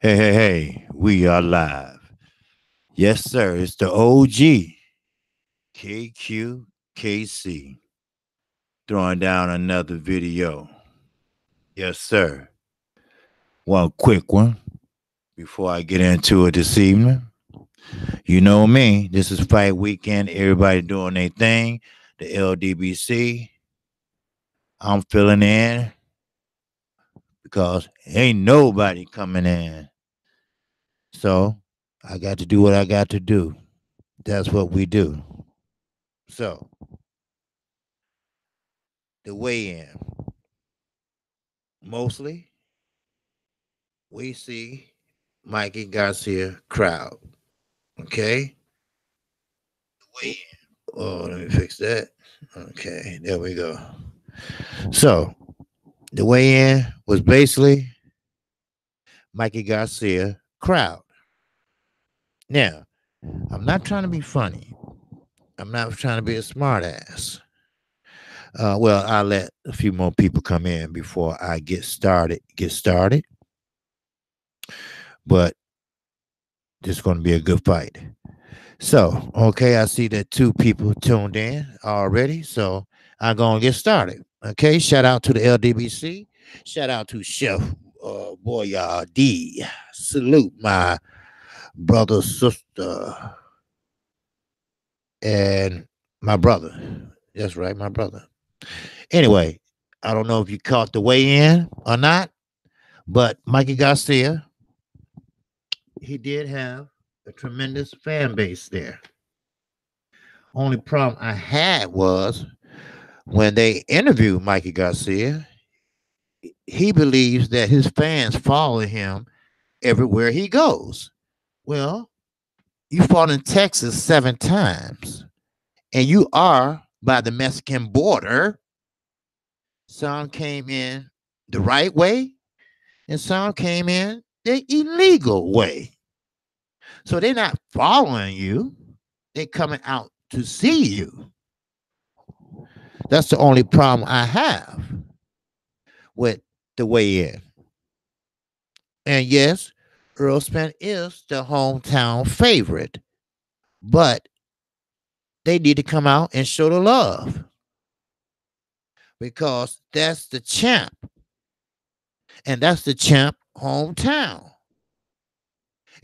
Hey, we are live. Yes, sir. It's the OG KQKC throwing down another video. Yes, sir. One quick one before I get into it this evening. You know me. This is fight weekend. Everybody doing their thing. The LDBC. I'm filling in because ain't nobody coming in. So I got to do what I got to do. That's what we do. So the weigh in. Mostly, we see Mikey Garcia crowd. Okay? Weigh in. Oh, let me fix that. Okay, there we go. So, the weigh in was basically Mikey Garcia crowd. Now, I'm not trying to be funny. I'm not trying to be a smartass. Well, I'll let a few more people come in before I get started. But this is going to be a good fight. So, okay, I see that two people tuned in already. So I'm going to get started. Okay, shout out to the LDBC. Shout out to Chef Boyard D. Salute my brother, sister, and my brother. That's right, my brother. Anyway, I don't know if you caught the weigh in or not, but Mikey Garcia, he did have a tremendous fan base there. Only problem I had was when they interviewed Mikey Garcia, he believes that his fans follow him everywhere he goes. Well, you fought in Texas 7 times, and you are by the Mexican border. Some came in the right way, and some came in the illegal way. So they're not following you, they're coming out to see you. That's the only problem I have with the way in. And yes, Earl Spence is the hometown favorite, but they need to come out and show the love because that's the champ, and that's the champ hometown.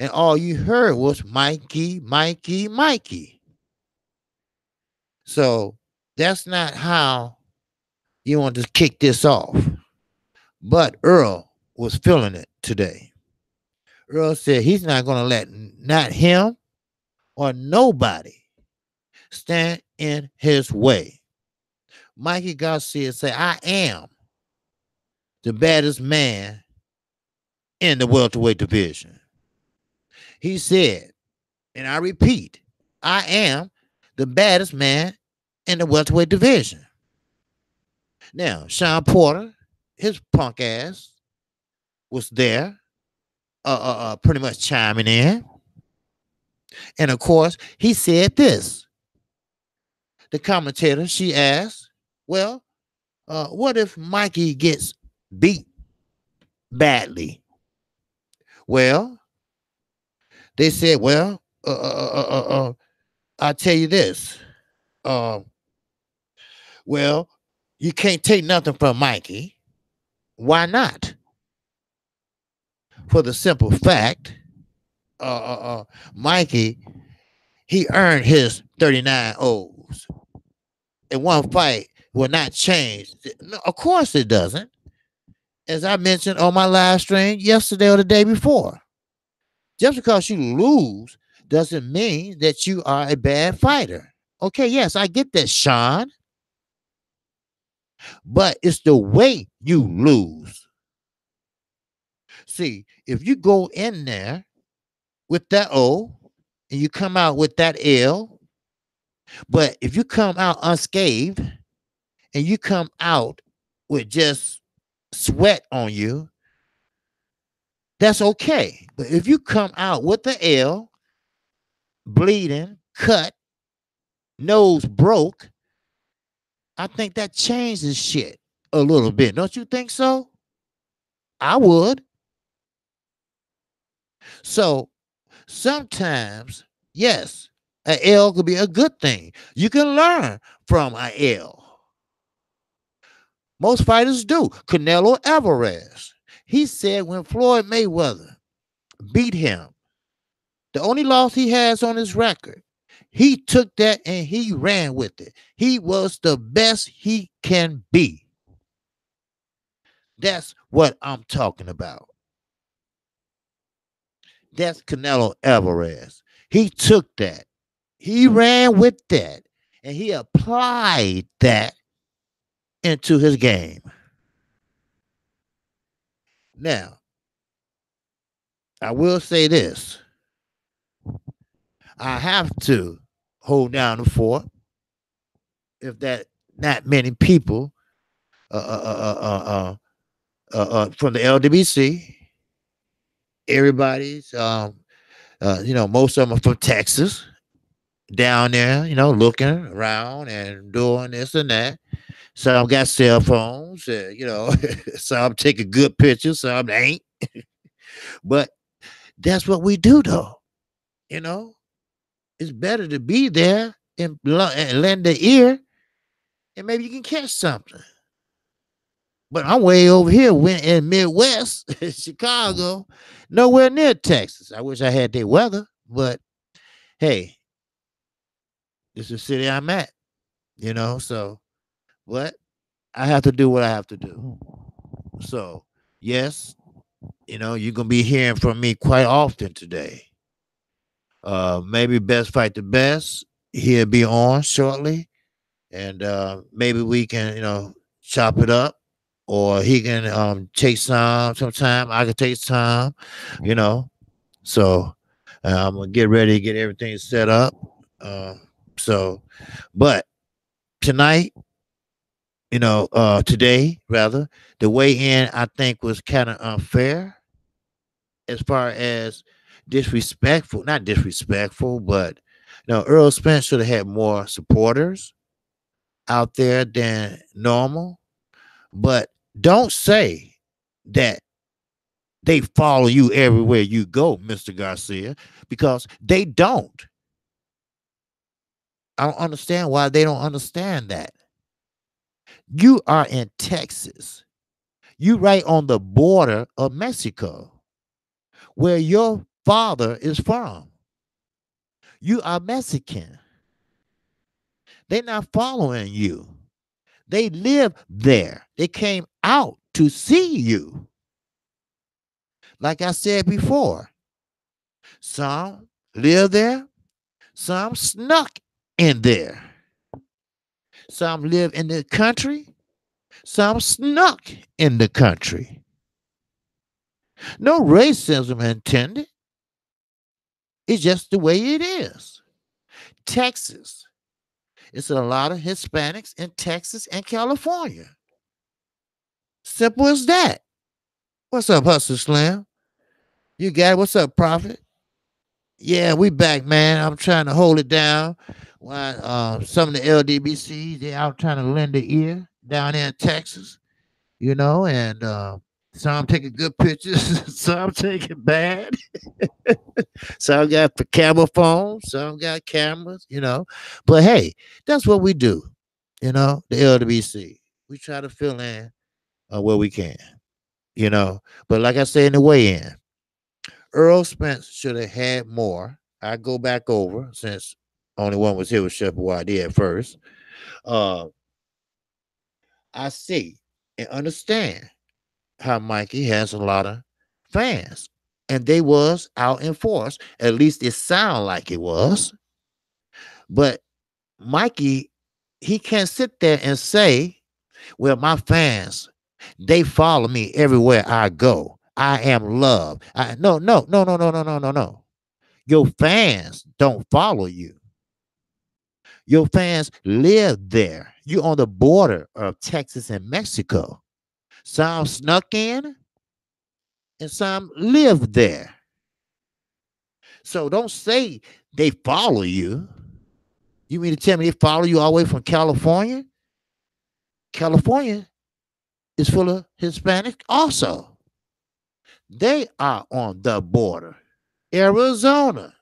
And all you heard was Mikey, Mikey, Mikey. So that's not how you want to kick this off. But Earl was feeling it today. Earl said he's not going to let not him or nobody stand in his way. Mikey Garcia said, I am the baddest man in the welterweight division. He said, and I repeat, I am the baddest man in the welterweight division. Now, Sean Porter, his punk ass, was there, pretty much chiming in. And of course, he said this. The commentator, she asked, well, what if Mikey gets beat badly? Well, they said, well, I'll tell you this. Uh, well, you can't take nothing from Mikey. Why not? For the simple fact, Mikey, he earned his 39 O's. And one fight will not change. No, of course it doesn't. As I mentioned on my live stream yesterday or the day before, just because you lose doesn't mean that you are a bad fighter. Okay, yes, I get that, Sean. But it's the way you lose. See, if you go in there with that O and you come out with that L, but if you come out unscathed and you come out with just sweat on you, that's okay. But if you come out with the L, bleeding, cut, nose broke, I think that changes shit a little bit. Don't you think so? I would. So sometimes, yes, a L could be a good thing. You can learn from a L. Most fighters do. Canelo Alvarez. He said when Floyd Mayweather beat him, the only loss he has on his record, he took that and he ran with it. He was the best he can be. That's what I'm talking about. That's Canelo Alvarez. He took that. He ran with that. And he applied that into his game. Now, I will say this. I have to hold down the fort if that not many people uh, uh, uh, from the LWC, everybody's, most of them are from Texas, down there, looking around and doing this and that. Some got cell phones, some taking good pictures, some ain't. But that's what we do, though. You know, it's better to be there and lend the ear, and maybe you can catch something. But I'm way over here in Midwest, Chicago, nowhere near Texas. I wish I had their weather, but hey, this is the city I'm at, so what I have to do what I have to do. So, yes, you're gonna be hearing from me quite often today. Maybe Best Fight the Best. He'll be on shortly. And maybe we can, chop it up. Or he can take sometime. I can take some, you know. So I'm gonna get ready to get everything set up. Uh, so, but tonight, today rather, the weigh in I think was kind of unfair as far as disrespectful, not disrespectful, but Earl Spence should have had more supporters out there than normal. But don't say that they follow you everywhere you go, Mr. Garcia, because they don't. I don't understand why they don't understand that. You are in Texas. You right on the border of Mexico, where your father is from. You are Mexican. They're not following you. They live there. They came out to see you. Like I said before, some live there, some snuck in there. Some live in the country, some snuck in the country. No racism intended. It's just the way it is. Texas. It's a lot of Hispanics in Texas and California. Simple as that. What's up, Hustle Slam? You got it. What's up, Prophet? Yeah, we back, man. I'm trying to hold it down. While some of the LDBCs, they out trying to lend the ear down there in Texas, and some taking good pictures, some taking bad. Some got camera phones, some got cameras, But hey, that's what we do, the LWC. We try to fill in where we can, But like I said in the weigh in, Earl Spence should have had more. I go back over since only one was here with Chef Wadi at first. Uh, I see and understand how Mikey has a lot of fans, and they was out in force. At least it sounded like it was. But Mikey, he can't sit there and say, "Well, my fans, they follow me everywhere I go. I am loved." No, no, no, no, no, no, no, no, no. Your fans don't follow you. Your fans live there. You're on the border of Texas and Mexico. Some snuck in and some live there. So don't say they follow you. You mean to tell me they follow you all the way from California? California is full of Hispanic also. They are on the border. Arizona.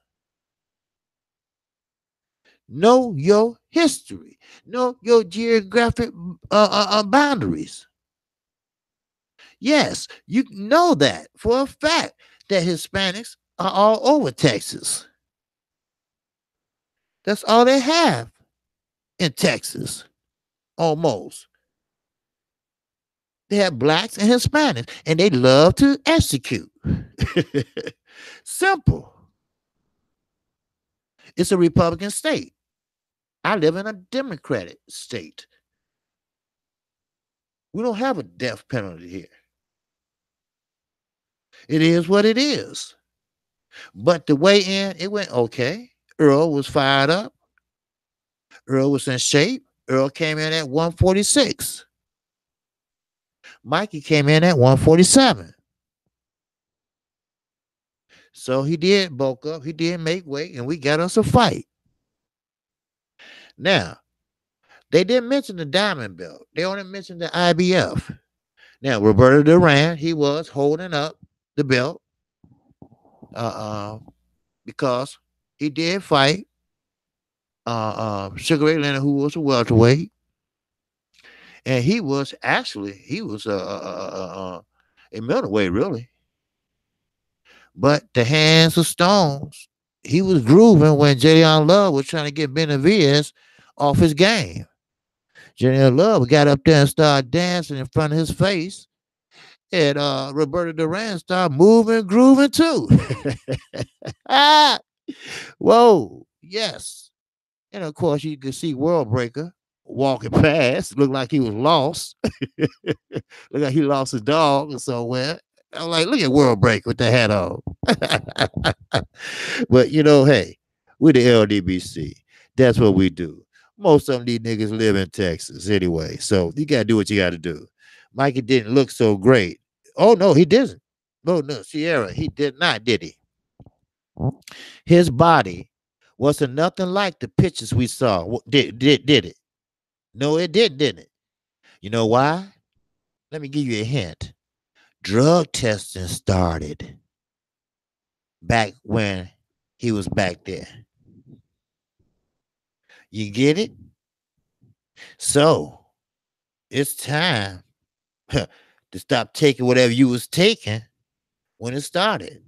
Know your history. Know your geographic boundaries. Yes, you know that for a fact that Hispanics are all over Texas. That's all they have in Texas, almost. They have blacks and Hispanics, and they love to execute. Simple. It's a Republican state. I live in a Democratic state. We don't have a death penalty here. It is what it is. But the way in, it went okay. Earl was fired up. Earl was in shape. Earl came in at 146. Mikey came in at 147. So he did bulk up. He did make weight, and we got us a fight. Now, they didn't mention the diamond belt. They only mentioned the IBF. Now, Roberto Duran, he was holding up the belt uh, because he did fight Sugar Ray Leonard, who was a welterweight. And he was a middleweight, really. But the hands of stones, he was grooving when Jadion Love was trying to get Benavidez off his game. Jadion Love got up there and started dancing in front of his face. And Roberto Duran started moving, grooving too. Ah, whoa, yes. And of course, you could see World Breaker walking past, looked like he was lost. Looked like he lost his dog or somewhere. I'm like, look at World Breaker with the hat on. But hey, we the LDBC. That's what we do. Most of these niggas live in Texas anyway. So you gotta do what you gotta do. Mikey didn't look so great. Oh no, he didn't. Oh no, Sierra, he did not, did he? His body wasn't nothing like the pictures we saw. Did it? No, it didn't it? You know why? Let me give you a hint. Drug testing started back when he was back there. You get it? So it's time to stop taking whatever you was taking when it started.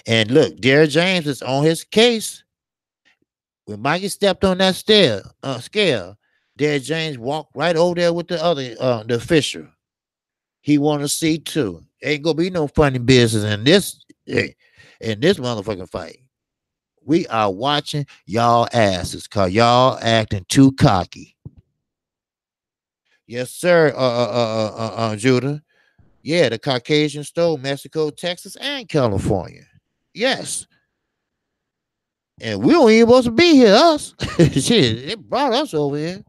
And look, Derrick James is on his case. When Mikey stepped on that scale, Derrick James walked right over there with the other the official. He want to see too. Ain't gonna be no funny business in this motherfucking fight. We are watching y'all asses cause y'all acting too cocky. Yes, sir, Judah. Yeah, the Caucasian stole Mexico, Texas, and California. Yes. And we don't even supposed to be here, us. Shit, they brought us over here.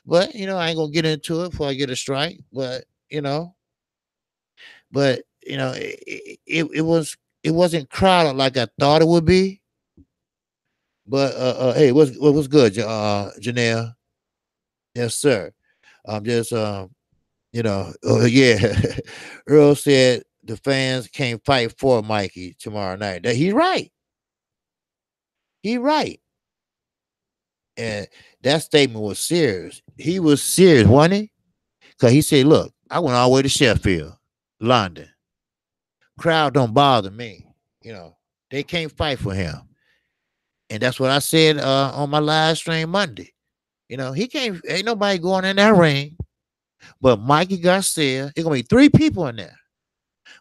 But, I ain't going to get into it before I get a strike. But it wasn't crowded like I thought it would be. But, hey, what's good, Janelle? Yes, sir. I'm just, yeah. Earl said the fans can't fight for Mikey tomorrow night. He's right. He right. And that statement was serious. He was serious, wasn't he? Because he said, look, I went all the way to Sheffield, London. Crowd don't bother me. They can't fight for him. And that's what I said on my live stream Monday. He can't, ain't nobody going in that ring. But Mikey Garcia, it's going to be 3 people in there.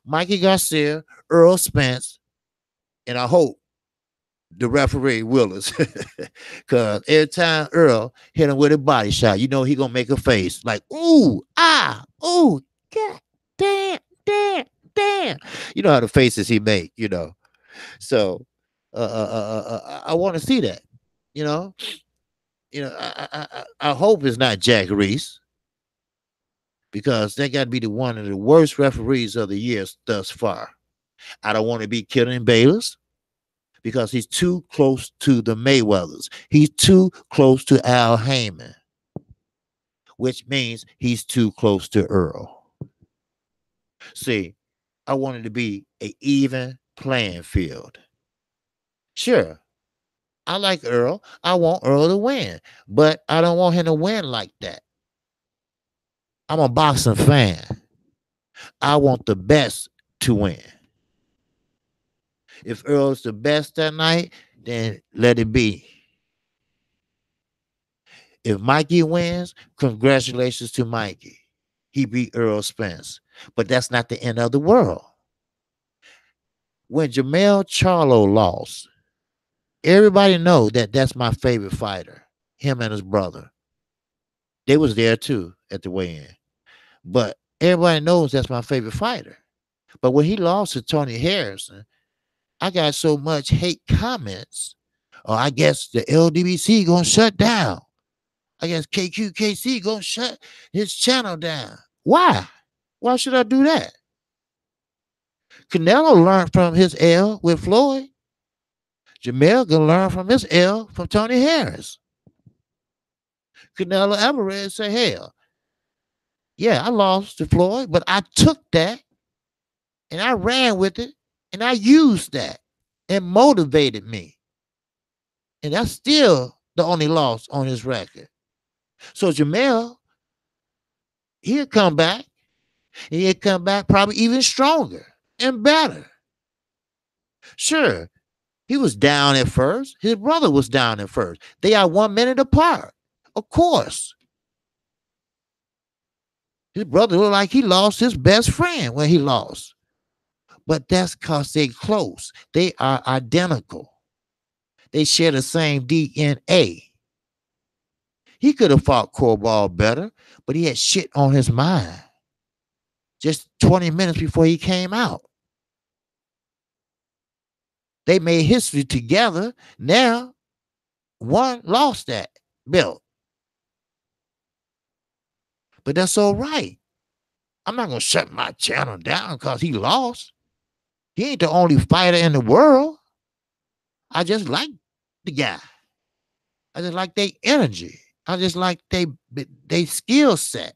Mikey Garcia, Earl Spence, and I hope the referee Willis. Because every time Earl hit him with a body shot, he gonna make a face like, ooh, ah, ooh, god damn, damn, damn. You know how the faces he make, So I want to see that. I hope it's not Jack Reese. Because they got to be one of the worst referees of the year thus far. I don't want to be killing Bayless because he's too close to the Mayweathers. He's too close to Al Heyman, which means he's too close to Earl. See, I wanted to be an even playing field. Sure, I like Earl. I want Earl to win, but I don't want him to win like that. I'm a boxing fan. I want the best to win. If Earl's the best that night, then let it be. If Mikey wins, congratulations to Mikey. He beat Earl Spence. But that's not the end of the world. When Jamel Charlo lost, everybody know that that's my favorite fighter. Him and his brother. They was there too at the weigh-in. But everybody knows that's my favorite fighter. But when he lost to Tony Harrison, I got so much hate comments. Oh, I guess the LDBC gonna shut down. I guess KQKC gonna shut his channel down. Why? Why should I do that? Canelo learned from his L with Floyd. Jamel gonna learn from his L from Tony Harris. Canelo Alvarez say, hell, yeah, I lost to Floyd, but I took that and I ran with it and I used that and motivated me. And that's still the only loss on his record. So Jamel, he'll come back. He'll come back probably even stronger and better. Sure, he was down at first. His brother was down at first. They are 1 minute apart. Of course. His brother looked like he lost his best friend when he lost. But that's because they're close. They are identical. They share the same DNA. He could have fought Corball better, but he had shit on his mind. Just 20 minutes before he came out. They made history together. Now, one lost that belt. But that's all right. I'm not going to shut my channel down because he lost. He ain't the only fighter in the world. I just like the guy. I just like their energy. I just like they skill set.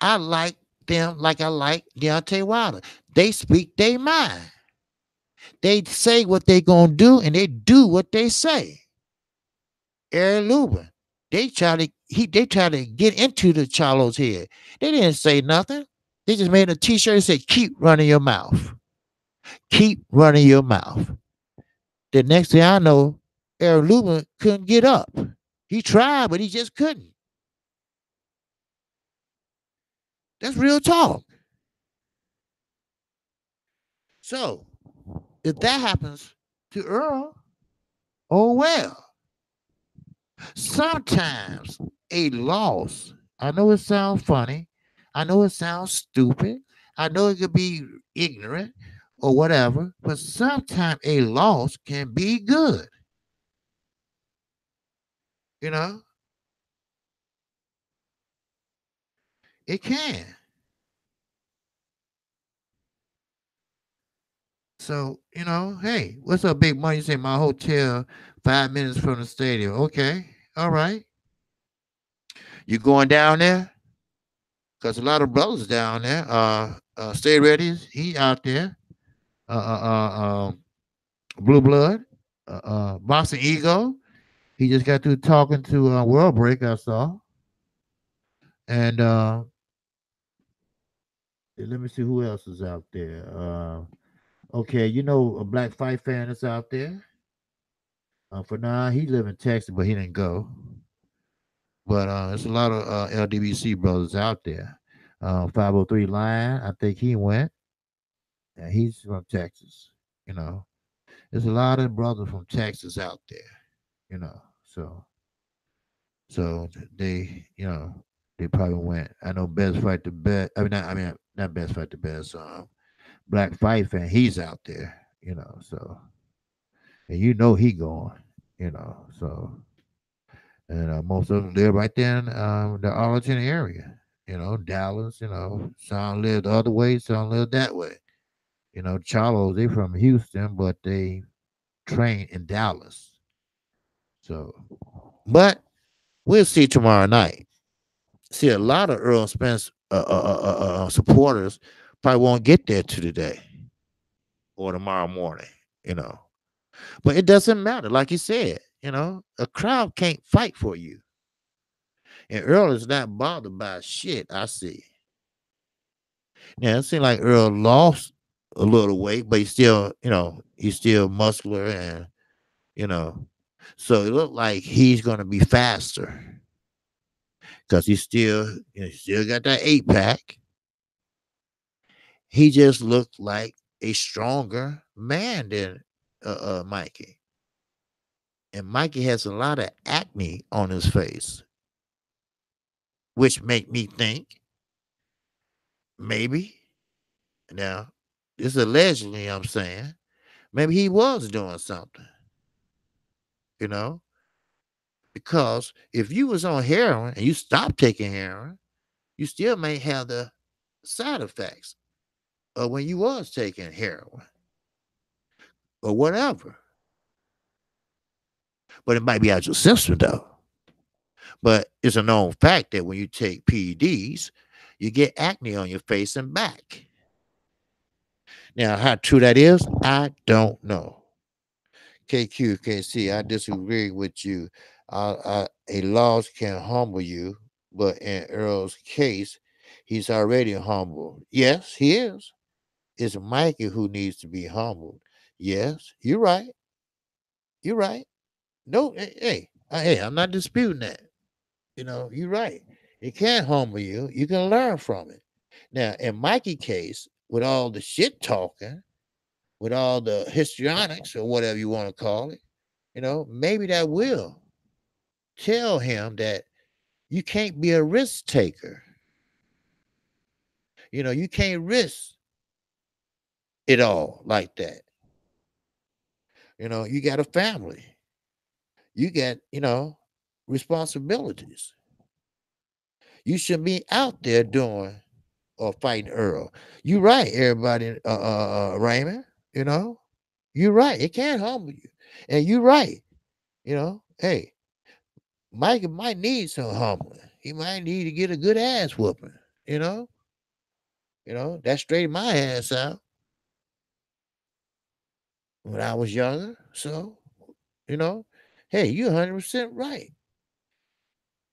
I like them like I like Deontay Wilder. They speak their mind. They say what they gonna do and they do what they say. Eric Lubin, they try to get into the Charlo's head. They didn't say nothing. They just made a t-shirt and said, keep running your mouth. Keep running your mouth. The next thing I know, Eric Lubin couldn't get up. He tried, but he just couldn't. That's real talk. So, if that happens to Earl, oh well. Sometimes a loss, I know it sounds funny, I know it sounds stupid, I know it could be ignorant or whatever, but sometimes a loss can be good. You know, it can. So, hey, what's up, big money? You say my hotel 5 minutes from the stadium. Okay, all right. You going down there? Because a lot of brothers down there. Stay ready. He out there. Blue Blood. Boxing Ego. He just got through talking to World Break, I saw. And let me see who else is out there. Okay, a black fight fan that's out there. For now, he live in Texas, but he didn't go. But there's a lot of LDBC brothers out there. 503 Lion, I think he went. And he's from Texas. There's a lot of brothers from Texas out there. So they probably went. I know Best Fight the Best. Not Best Fight the Best. Black Fight fan, he's out there. So and he going. So and most of them live right there in the Arlington area. Dallas. Some live the other way, some live that way. Charlos, they from Houston, but they train in Dallas. So, but we'll see tomorrow night. See, a lot of Earl Spence supporters probably won't get there to today. or tomorrow morning, you know. But it doesn't matter. Like you said, you know, a crowd can't fight for you. And Earl is not bothered by shit, I see. Now, it seems like Earl lost a little weight, but he's still, you know, he's still muscular and, you know, so it looked like he's going to be faster because he's still, you know, he still got that 8 pack. He just looked like a stronger man than Mikey. And Mikey has a lot of acne on his face, which make me think maybe now this allegedly I'm saying maybe he was doing something, you know, because if you was on heroin and you stopped taking heroin, you still may have the side effects of when you was taking heroin or whatever. But it might be out your system though. But it's a known fact that when you take PEDs, you get acne on your face and back. Now, how true that is, I don't know. KQKC, I disagree with you. A loss can humble you, but in Earl's case, he's already humble. Yes, he is. It's Mikey who needs to be humbled. Yes, you're right. You're right. No, hey, I'm not disputing that. You know, you're right. It can humble you. You can learn from it. Now, in Mikey's case, with all the shit talking, with all the histrionics or whatever you want to call it, you know, maybe that will tell him that you can't be a risk taker. You know, you can't risk it all like that. You know, you got a family. You got, you know, responsibilities. You should be out there doing or fighting Earl. You're right, everybody, Raymond. You know, you're right. It can humble you, and you're right. You know, hey, Mike might need some humbling. He might need to get a good ass whooping. You know that straightened my ass out when I was younger. So, you know, hey, you're 100% right.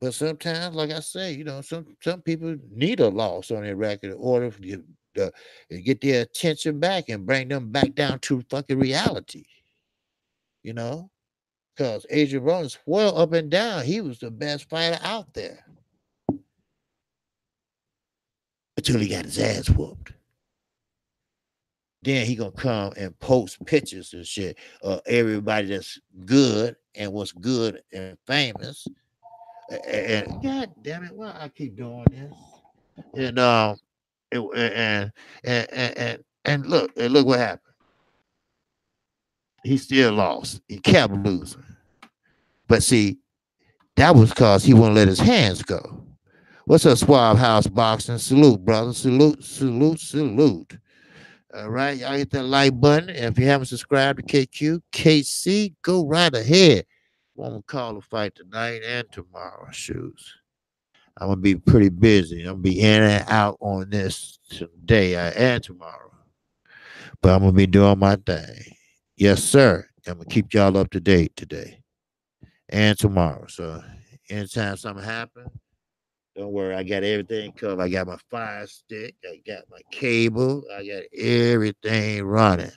But sometimes, like I say, you know, some people need a loss on their record in order for you to get their attention back and bring them back down to fucking reality. You know, because Adrian Broner swelled up and down. He was the best fighter out there until he got his ass whooped. Then he gonna come and post pictures and shit of everybody that's good and what's good and famous. And God damn it, why I keep doing this? And it, and look what happened. He still lost. He kept losing. But see, that was cause he wouldn't let his hands go. What's up, Swab House Boxing? Salute, brother. Salute, salute, salute. All right, y'all hit that like button. And if you haven't subscribed to KQKC, go right ahead. I'm gonna call a fight tonight and tomorrow. Shoes. I'm gonna be pretty busy. I'm gonna be in and out on this today and tomorrow. But I'm gonna be doing my thing. Yes, sir. I'm gonna keep y'all up to date today and tomorrow. So anytime something happens, don't worry. I got everything covered. I got my fire stick. I got my cable. I got everything running.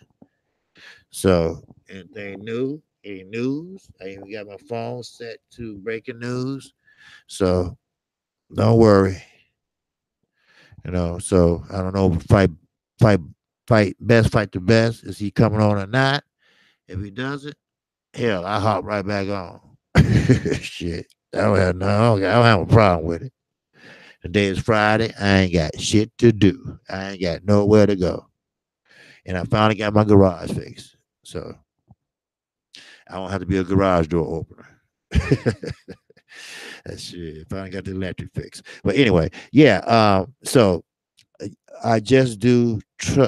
So anything new, any news, I even got my phone set to breaking news. So don't worry. You know, so I don't know if fight, fight the best. Is he coming on or not? If he doesn't, hell, I hop right back on. Shit. I don't have a problem with it. Today is Friday. I ain't got shit to do. I ain't got nowhere to go. And I finally got my garage fixed. So I don't have to be a garage door opener. That shit. Finally got the electric fixed. But anyway, yeah. So I just do.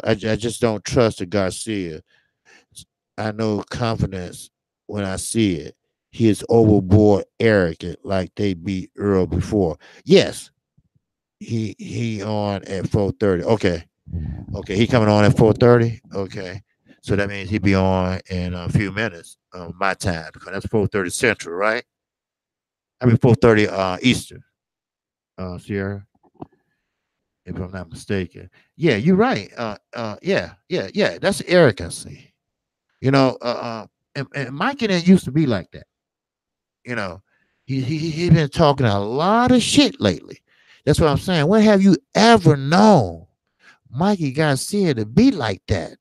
I just don't trust the Garcia. I know confidence when I see it. He is overboard arrogant, like they beat Earl before. Yes, he on at 4:30. Okay, he coming on at 4:30. Okay, So that means he'll be on in a few minutes my time because that's 4:30 Central, right? I mean 4:30 Eastern, Sierra, if I'm not mistaken. Yeah, you're right. Yeah. That's arrogancy. You know, and Mike and it used to be like that. You know, he been talking a lot of shit lately. That's what I'm saying. When have you ever known Mikey Garcia to be like that?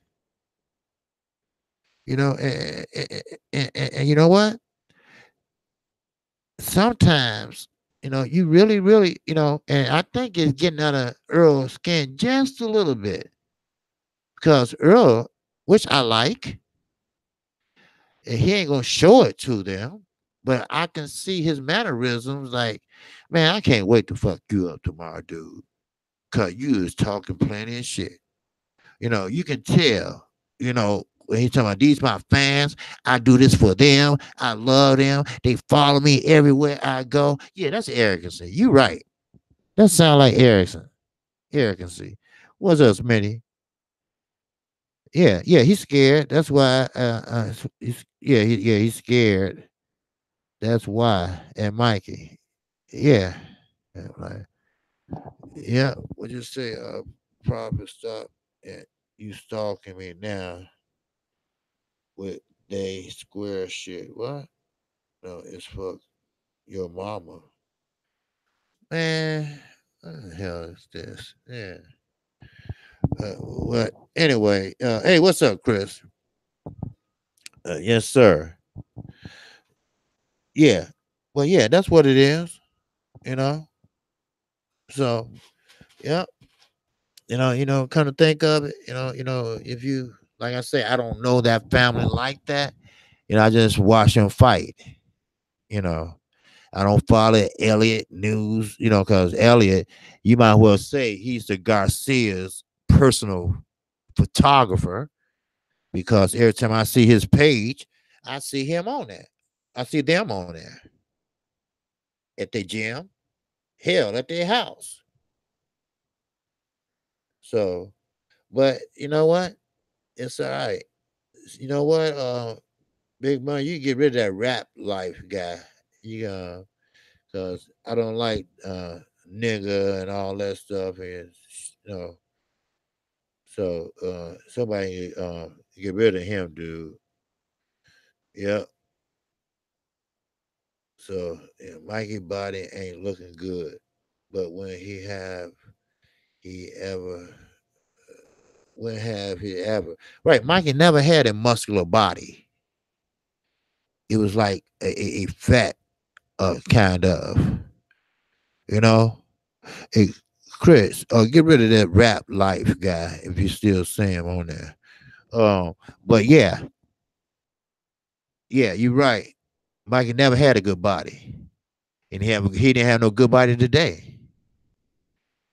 You know, and you know what? Sometimes, you really, and I think it's getting under Earl's skin just a little bit because Earl, which I like, and he ain't gonna show it to them, but I can see his mannerisms. Like, man, I can't wait to fuck you up tomorrow, dude, cause you is talking plenty of shit. You can tell. When he's talking about these my fans, I do this for them. I love them. They follow me everywhere I go. Yeah, that's arrogancy. You right. That sound like arrogancy. What's up, Smitty? Yeah, he's scared. That's why. He's scared. That's why. And Mikey, yeah, like, yeah. What you say? Probably stop. And you stalking me now with they square shit. What? No, it's fuck your mama. Man, what the hell is this? Yeah. What? Anyway, hey, what's up, Chris? Yes, sir. Yeah. Well, yeah, that's what it is. You know. So, yeah. Come to think of it, if you, like I say, I don't know that family like that. I just watch them fight. You know, I don't follow Elliot news. Because Elliot, you might well say he's the Garcia's personal photographer because every time I see his page, I see him on there. I see them on there at their gym, hell, at their house. So, but you know what? It's all right. You know what? Big Money, you get rid of that rap life guy. Cause I don't like nigga and all that stuff, and you know, so somebody get rid of him, dude. Yeah. So yeah, Mikey body ain't looking good, but he ever when have he ever right? Mikey never had a muscular body. It was like a fat kind of, you know. Hey, Chris, get rid of that rap life guy if you still see him on there. Um, but yeah, you're right. Mikey never had a good body, and he didn't have no good body today.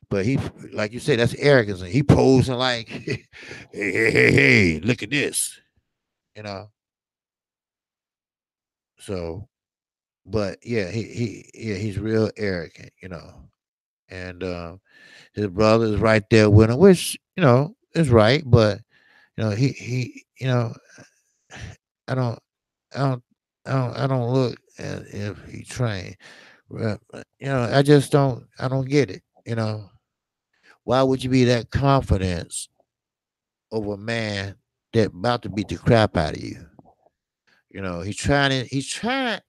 But he, like you said, that's arrogance. And he posing like, hey, look at this, you know. So, but yeah, he's real arrogant, and his brother is right there with him, which is right, but I don't, I don't, I don't look as if he trained. I just don't. I don't get it. Why would you be that confident over a man that about to beat the crap out of you? He's trying to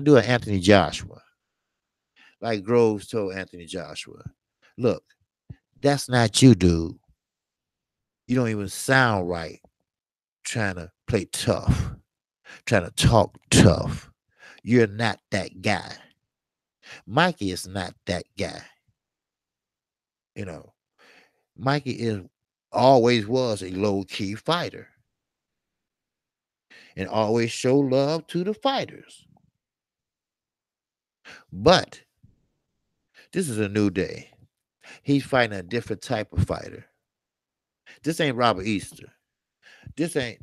do an Anthony Joshua, like Groves told Anthony Joshua. Look, that's not you, dude. You don't even sound right. Trying to play tough, trying to talk tough. You're not that guy. Mikey is not that guy. You know, Mikey is always was a low key fighter and always show love to the fighters. But this is a new day. He's fighting a different type of fighter. This ain't Robert Easter. This ain't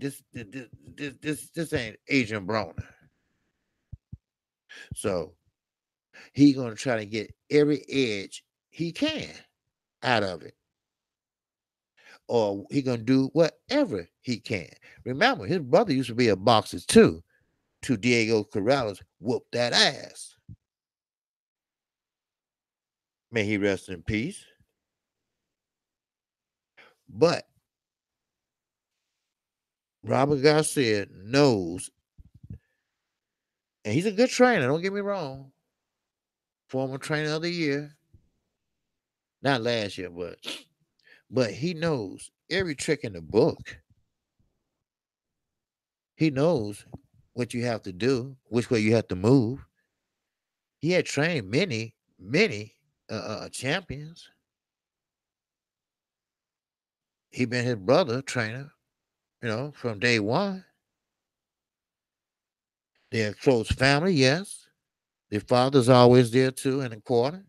Adrian Broner. So he's gonna try to get every edge he can out of it. or he gonna do whatever he can. Remember, his brother used to be a boxer too. To Diego Corrales whooped that ass. May he rest in peace. But Robert Garcia knows, and he's a good trainer. Don't get me wrong. Former trainer of the year, not last year, but he knows every trick in the book. He knows what you have to do, which way you have to move. He had trained many champions. He been his brother trainer, from day one. They're a close family, yes. Their father's always there too in the corner.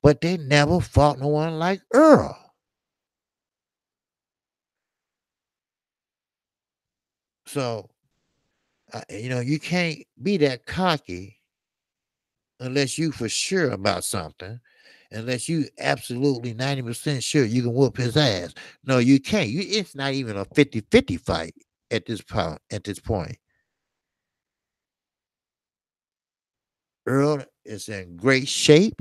But they never fought no one like Earl. So, you can't be that cocky unless you for sure about something, unless you absolutely 90% sure you can whoop his ass. No, you can't. It's not even a 50-50 fight at this point. Earl is in great shape.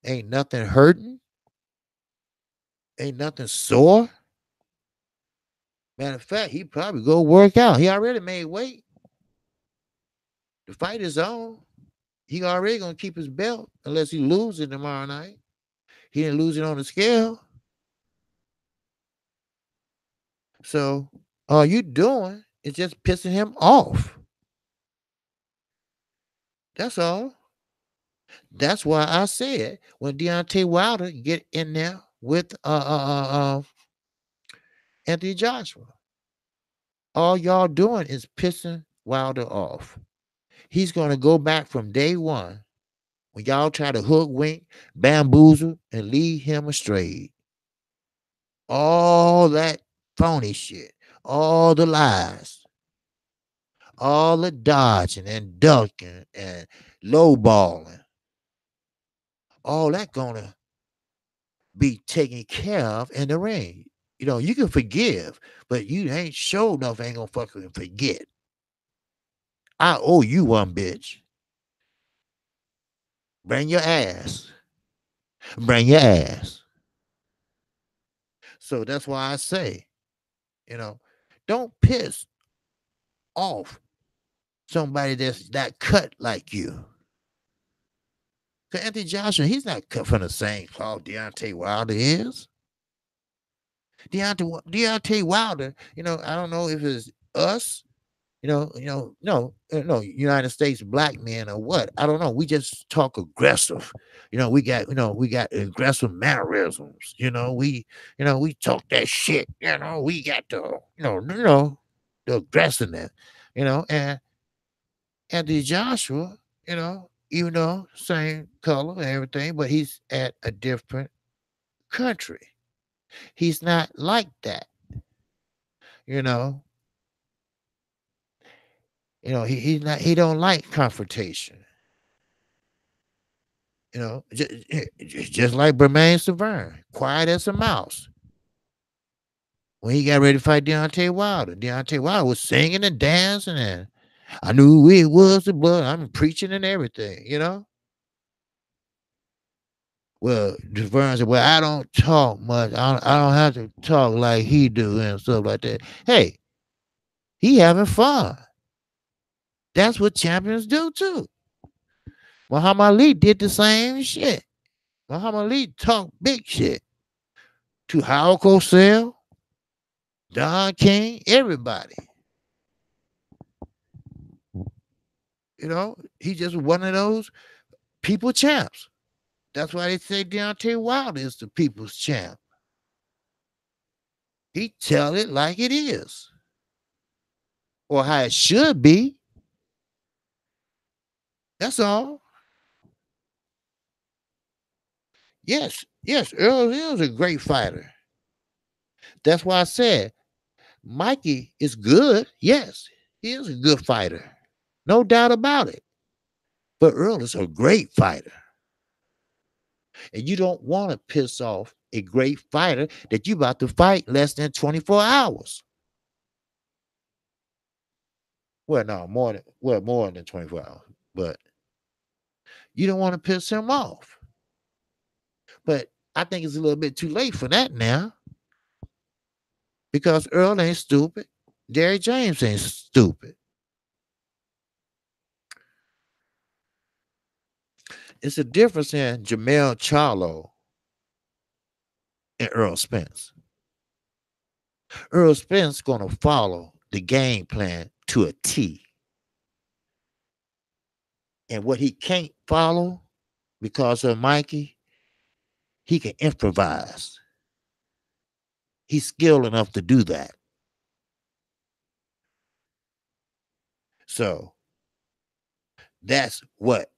Ain't nothing hurting. Ain't nothing sore. Matter of fact, he probably go work out. He already made weight. The fight is on. He already gonna keep his belt unless he loses tomorrow night. He didn't lose it on the scale. So all you doing is just pissing him off. That's all. That's why I said when Deontay Wilder get in there with Anthony Joshua, all y'all doing is pissing Wilder off. He's gonna go back from day one when y'all try to hook, wink, bamboozle, and lead him astray. All that phony shit, all the lies, all the dodging and ducking and lowballing, all that gonna be taken care of in the ring. You can forgive, but you ain't sure enough ain't gonna fucking forget. I owe you one, bitch. Bring your ass. Bring your ass. So that's why I say, don't piss off somebody that's that cut like you. Because Anthony Joshua, he's not cut from the same cloth Deontay Wilder is. Deontay Wilder, I don't know if it's us, no, United States black men or what. I don't know. We just talk aggressive. We got aggressive mannerisms. We talk that shit. We got the aggressiveness. And Anthony Joshua, same color and everything, but he's at a different country. He's not like that. You know, he's not. He don't like confrontation. Just like Bermain Severn, quiet as a mouse. When he got ready to fight Deontay Wilder was singing and dancing, and I knew it was the blood. I'm preaching and everything. Well, Severn said, "Well, I don't talk much. I don't have to talk like he do and stuff like that." Hey, he having fun. That's what champions do too. Muhammad Ali did the same shit. Muhammad Ali talked big shit to Howard Cosell, Don King, everybody. He just one of those people champs. That's why they say Deontay Wilder is the people's champ. He tell it like it is, or how it should be. That's all. Yes, Earl is a great fighter. That's why I said Mikey is good. Yes, he is a good fighter. No doubt about it. But Earl is a great fighter. And you don't want to piss off a great fighter that you about to fight less than 24 hours. Well, no, more than 24 hours. But you don't want to piss him off. But I think it's a little bit too late for that now because Earl ain't stupid. Jerry James ain't stupid. It's a difference in Jamel Charlo and Earl Spence. Earl Spence gonna follow the game plan to a T. And what he can't follow because of Mikey, he can improvise. He's skilled enough to do that. So that's what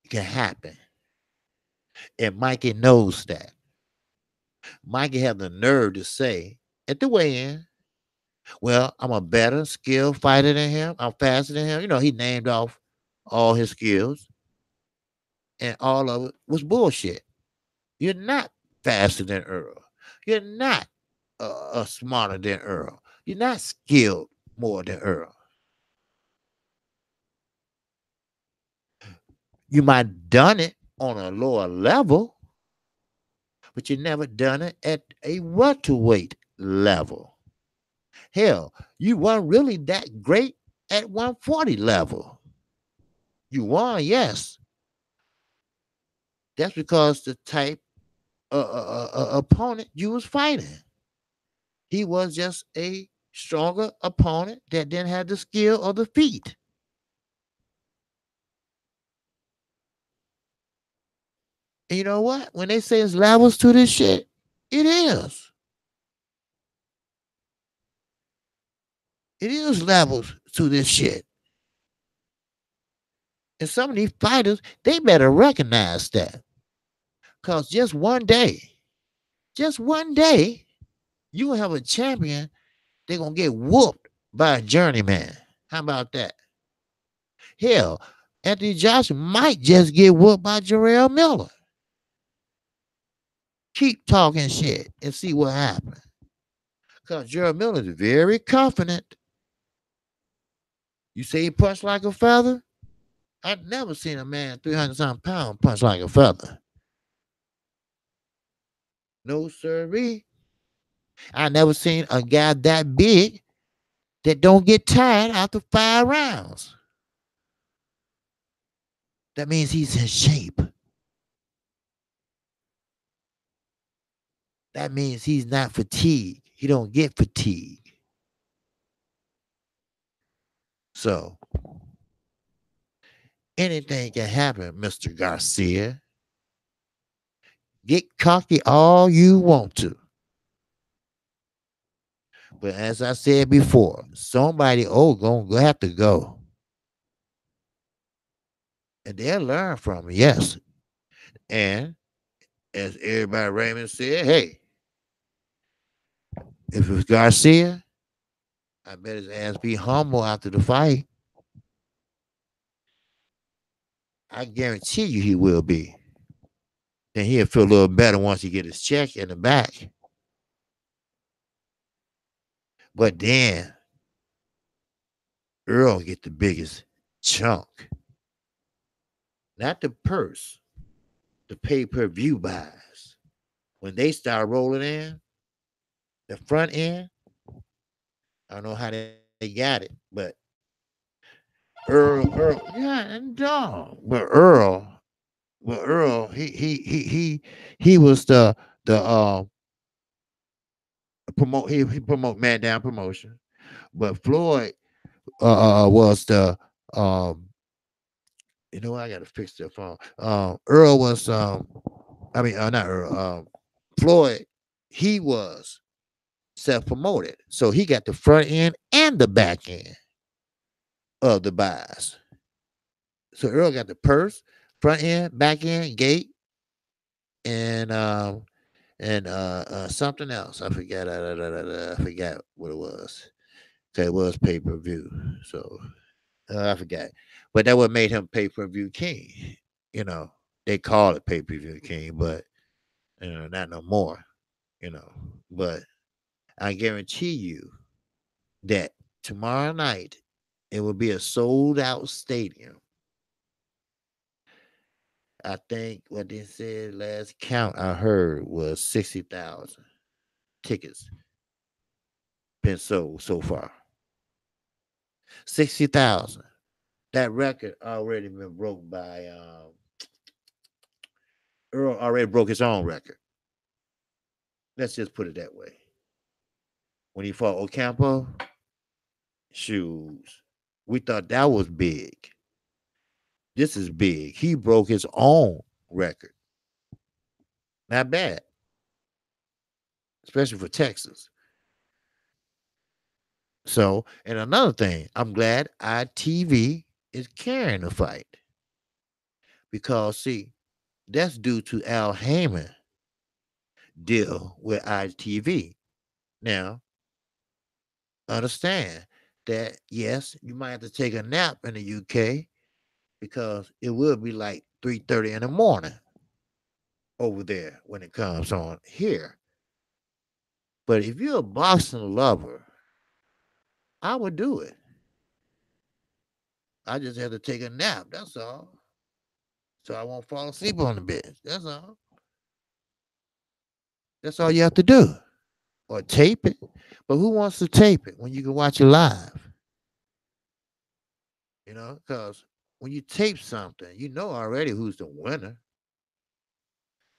can happen. And Mikey knows that. Mikey had the nerve to say at the weigh-in, well, I'm a better skilled fighter than him. I'm faster than him. You know, he named off all his skills, and all of it was bullshit. You're not faster than Earl. You're not smarter than Earl. You're not skilled more than Earl. You might have done it on a lower level, but you never done it at a welterweight level. Hell, you weren't really that great at 140 level. You won, yes. That's because the type opponent you was fighting. He was just a stronger opponent that didn't have the skill or the feet. And you know what? When they say it's levels to this shit, it is. It is levels to this shit. And some of these fighters, they better recognize that. Because just one day, you will have a champion, they're going to get whooped by a journeyman. How about that? Hell, Anthony Joshua might just get whooped by Jarrell Miller. Keep talking shit and see what happens. Because Jarrell Miller is very confident. You say he punched like a feather? I've never seen a man 300-something pounds punch like a feather. No, sirree. I never seen a guy that big that don't get tired after 5 rounds. That means he's in shape. That means he's not fatigued. He don't get fatigued. So anything can happen, Mr. Garcia. Get cocky all you want to. But as I said before, somebody gonna have to go. And they'll learn from it, yes. And as everybody Raymond said, hey, if it's Garcia, I bet his ass be humble after the fight. I guarantee you he will be. Then he'll feel a little better once he get his check in the back. But then Earl get the biggest chunk. Not the purse, the pay-per-view buys. When they start rolling in, the front end, I don't know how they got it, but yeah, no, but Earl, he was the he promote man down promotion, but Floyd was the you know what, I gotta fix their phone. Earl was not Earl, Floyd, he was self-promoted. So he got the front end and the back end of the buys. So Earl got the purse, front end, back end, gate, and something else. I forgot. I forgot what it was. Okay, it was pay-per-view. So I forgot. But that what made him pay-per-view king. You know, they call it pay-per-view king, but not no more, you know. But I guarantee you that tomorrow night it will be a sold out stadium. I think what they said last count I heard was 60,000 tickets been sold so far. 60,000. That record already been broke by Earl already broke his own record. Let's just put it that way. When he fought Ocampo, shoes. We thought that was big. This is big. He broke his own record. Not bad, especially for Texas. So, and another thing, I'm glad ITV is carrying the fight because, see, that's due to Al Heyman deal with ITV. Now, understand that yes, you might have to take a nap in the UK because it will be like 3:30 in the morning over there when it comes on here. But if you're a boxing lover, I would do it. I just have to take a nap. That's all. So I won't fall asleep on the bed. That's all. That's all you have to do. Or tape it. But who wants to tape it when you can watch it live? Because when you tape something, you know already who's the winner.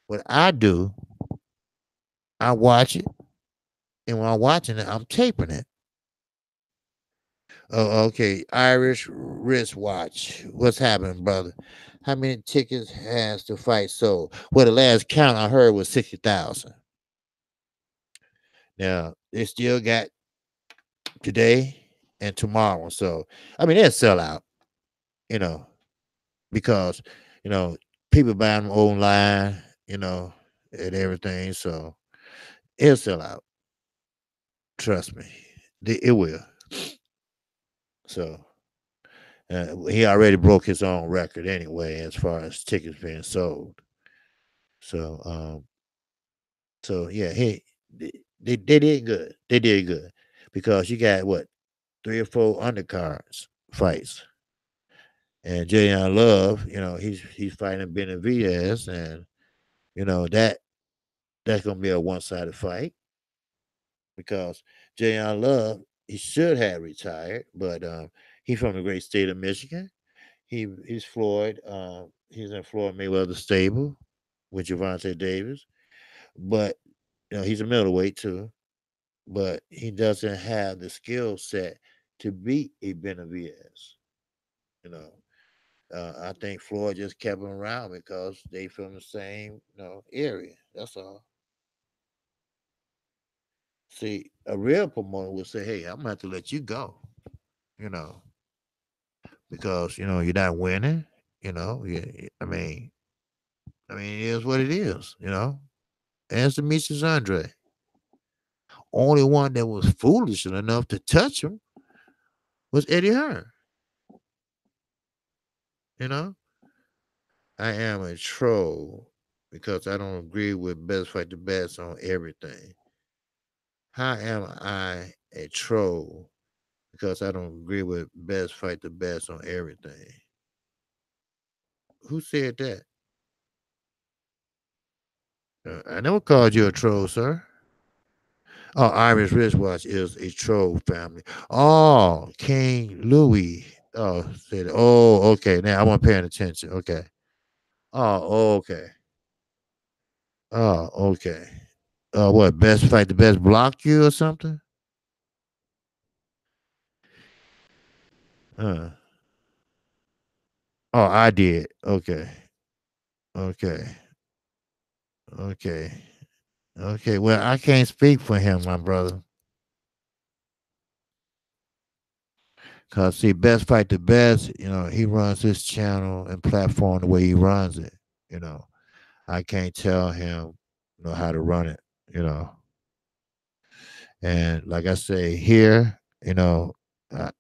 What I do, I watch it, and when I'm watching it, I'm taping it. Oh, okay. Irish wristwatch. What's happening, brother? How many tickets has the fight sold? Well, the last count I heard was 60,000. Now they still got today and tomorrow. So I mean they'll sell out, you know, because you know people buying them online, you know, and everything. So it'll sell out. Trust me, it will. So he already broke his own record anyway as far as tickets being sold. So yeah, they did good. They did good because you got what 3 or 4 undercards fights. And Jayon Love, he's fighting Benavidez, and that's gonna be a one-sided fight because Jayon Love he should have retired, but he's from the great state of Michigan. He's Floyd. He's in Floyd Mayweather stable with Javante Davis, but he's a middleweight too. But he doesn't have the skill set to beat a Benavidez. You know, I think Floyd just kept him around because they from the same area. That's all. See, a real promoter would say, "Hey, I'm gonna have to let you go," you know, because you're not winning. I mean, it is what it is. As Demetrius Andre, only one that was foolish enough to touch him was Eddie Hearn. You know, I am a troll because I don't agree with best fight the best on everything. How am I a troll because I don't agree with best fight the best on everything? Who said that? I never called you a troll, sir. Oh, Irish wristwatch is a troll family. Oh, King Louis. Oh, said. Oh, okay. Now I want paying attention. Okay. Oh, okay. Oh, okay. What? Best fight the best block you or something? Uh. Oh, I did. Okay. Okay. Okay. Okay. Well, I can't speak for him, my brother. Cause see, best fight the best. He runs his channel and platform the way he runs it. You know, I can't tell him, how to run it. You know, and like I say here, I, I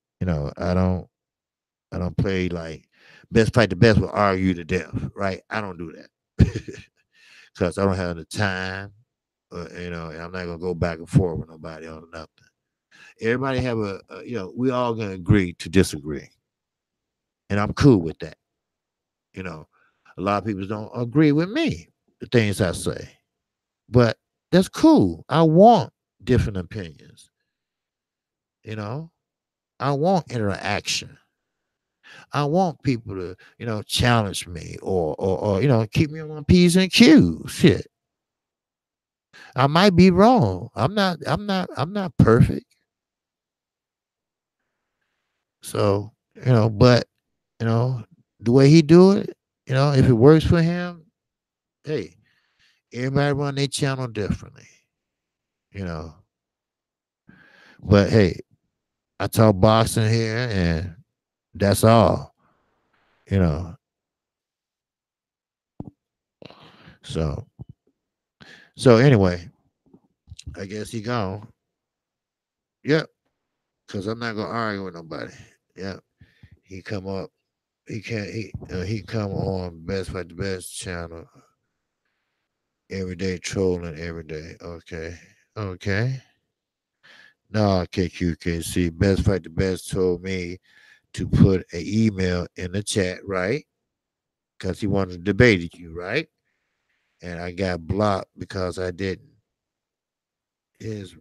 don't play like best fight the best will argue to death, right? I don't do that. because I don't have the time. And I'm not gonna go back and forth with nobody on nothing. Everybody have we all gonna agree to disagree, and I'm cool with that. You know, a lot of people don't agree with me, the things I say, but that's cool. I want different opinions. You know, I want interaction. I want people to, challenge me or keep me on my P's and Q's. Shit. I might be wrong. I'm not perfect. So, but you know, the way he do it, if it works for him, hey, everybody run their channel differently, you know. But hey, I talk boxing here and that's all, you know. So anyway, I guess he gone. Yep. Cause I'm not gonna argue with nobody. Yep. He come up. He can't. He come on Best Fight the Best channel every day, trolling every day. Okay. Okay. No, KQKC. Best Fight the Best told me to put an email in the chat, right? Because he wanted to debate you, right? And I got blocked because I didn't. His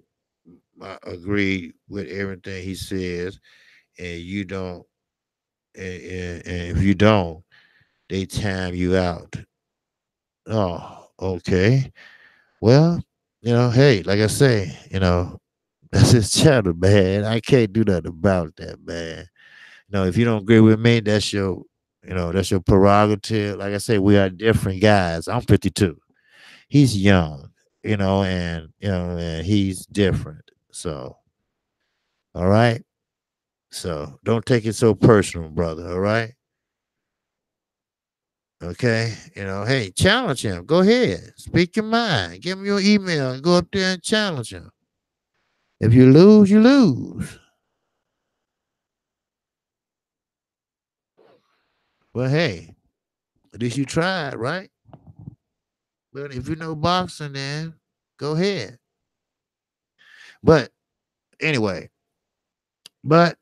I agree with everything he says, and you don't. And if you don't, they time you out. Oh, okay. Well, hey, like I say, that's his channel, man. I can't do nothing about that, man. If you don't agree with me, that's your prerogative. Like I say, we are different guys. I'm 52. He's young, and he's different. So, all right. So don't take it so personal, brother. All right. Okay. Hey, challenge him. Go ahead. Speak your mind. Give him your email and go up there and challenge him. If you lose, you lose. Well, hey, at least you tried, right? But if you know boxing, then go ahead. But anyway, but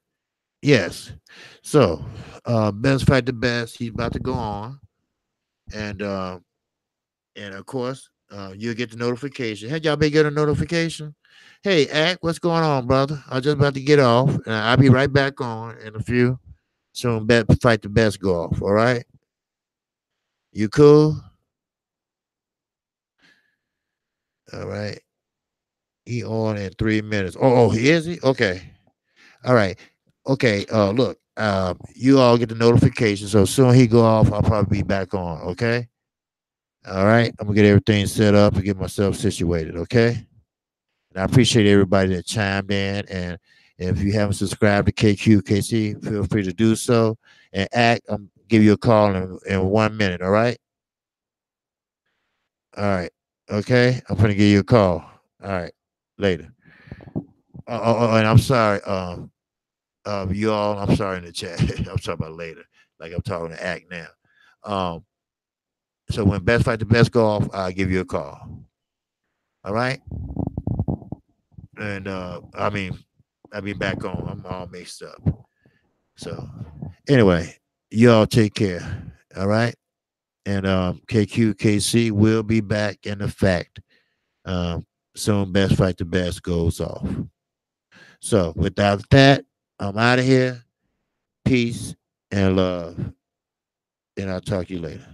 yes. So, best fight the best. He's about to go on, and of course, you'll get the notification. Hey, y'all been getting a notification? Hey, Act, what's going on, brother? I'm just about to get off, and I'll be right back on in a few. Soon, bet fight the best go off. All right, you cool? All right. He on in 3 minutes. Oh, he is he? Okay. All right. Okay. Look. You all get the notification. So soon he go off, I'll probably be back on. Okay. All right. I'm gonna get everything set up and get myself situated. Okay. And I appreciate everybody that chimed in. And if you haven't subscribed to KQKC, feel free to do so. And Act, I'm give you a call in 1 minute. All right. All right. Okay. I'm gonna give you a call. All right. Later. And I'm sorry. You all, I'm sorry in the chat. I'm talking about later, like I'm talking to Act now. Um, so when Best Fight the Best go off, I'll give you a call. All right, and I'll be back on. I'm all mixed up. So anyway, you all take care. All right, and KQKC will be back in effect. Soon, Best Fight the Best goes off. So without that, I'm out of here. Peace and love, and I'll talk to you later.